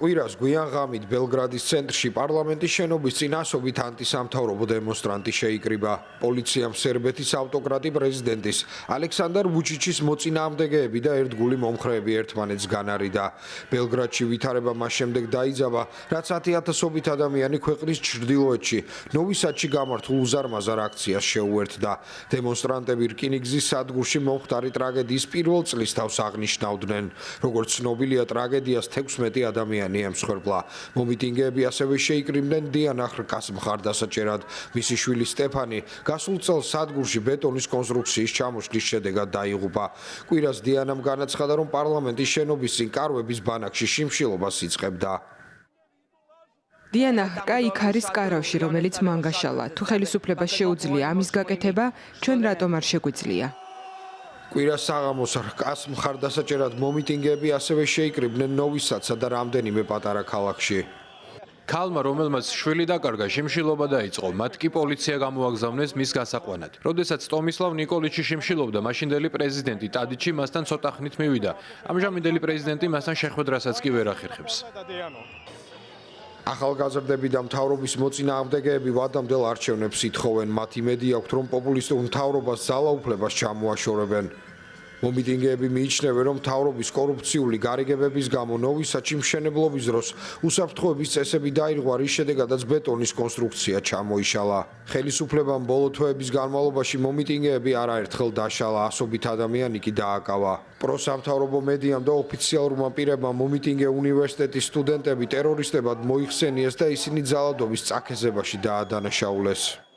კვირას გვიან ღამით ბელგრადის ცენტრში პარლამენტის შენობის წინასობით ანტისამთავრობო დემონსტრანტი შეიკრიბა. პოლიციამ სერბეთის ავტოკრატი პრეზიდენტის ალექსანდრ ვუჩიჩის მოწინააღმდეგეები და ერთგული მომხრეები ერთმანეთს განარიდა. ბელგრადში ვითარება მას შემდეგ დაიძაბა, რაც 10,000-ობით ადამიანი ქვეყნის ჩრდილოეთში ნოვი სადში გამართულ უზარმაზარ აქციას შეუერთდა. დემონსტრანტები რკინიგზის სადგურში მომხდარი ტრაგედიის პირველ წლის თავს აღნიშნავდნენ. როგორც ცნობილია, ტრაგედიას 16 ადამიანი ემსხვერპლა. მომიტინგეები ასევე შეიკრიბნენ დიანა ხრკას მხარდასაჭერად. მისი შვილი სტეფანი გასულ წელს სადგურში ბეტონის კონსტრუქციის ჩამოშლის შედეგად დაიღუპა. კვირას დიანამ განაცხადა, რომ პარლამენტის შენობის წინ კარვების ბანაკში შიმშილობას იწყებდა. დიანა ხრკა იქ არის კარავში, რომელიც მან გაშალა. თუ ხელისუფლებას შეუძლია ამის გაკეთება, ჩვენ რატომ არ შეგვიძლია? კვირას საღამოს ხრკას მხარდასაჭერად მომიტინგეები ასევე შეიკრიბნენ ნოვისადსა და რამდენიმე პატარა ქალაქში. ქალმა, რომელმაც შვილი დაკარგა, შიმშილობა დაიწყო. მათ კი პოლიცია გამოაგზავნეს მის გასაყვანად. როდესაც ტომისლავ ნიკოლიჩი შიმშილობდა, მაშინდელი პრეზიდენტი ტადიჩი მასთან ცოტა ხნით მივიდა. ამჟამინდელი პრეზიდენტი მასთან შეხვედრასაც კი ვერ ახერხებს. ახალგაზრდები და მთავრობის მოწინააღმდეგეები ვადამდელ არჩევნებს ითხოვენ. მათ იმედი აქვთ, რომ პოპულისტურ მთავრობას ძალაუფლებას ჩამოაშორებენ. მომიტინგეები მიიჩნევენ, რომ მთავრობის კორუფციული გარიგებების გამო ნოვი სადში მშენებლობის დროს უსაფრთხოების წესები დაირღვა, რის შედეგადაც ბეტონის კონსტრუქცია ჩამოიშალა. ხელისუფლებამ ბოლო თვეების განმავლობაში მომიტინგეები არაერთხელ დაშალა, ასობით ადამიანი კი დააკავა. პროსამთავრობო მედიამ და ოფიციალურმა პირებმა მომიტინგე უნივერსიტეტის სტუდენტები ტერორისტებად მოიხსენიეს და ისინი ძალადობის წაქეზებაში დაადანაშაულეს.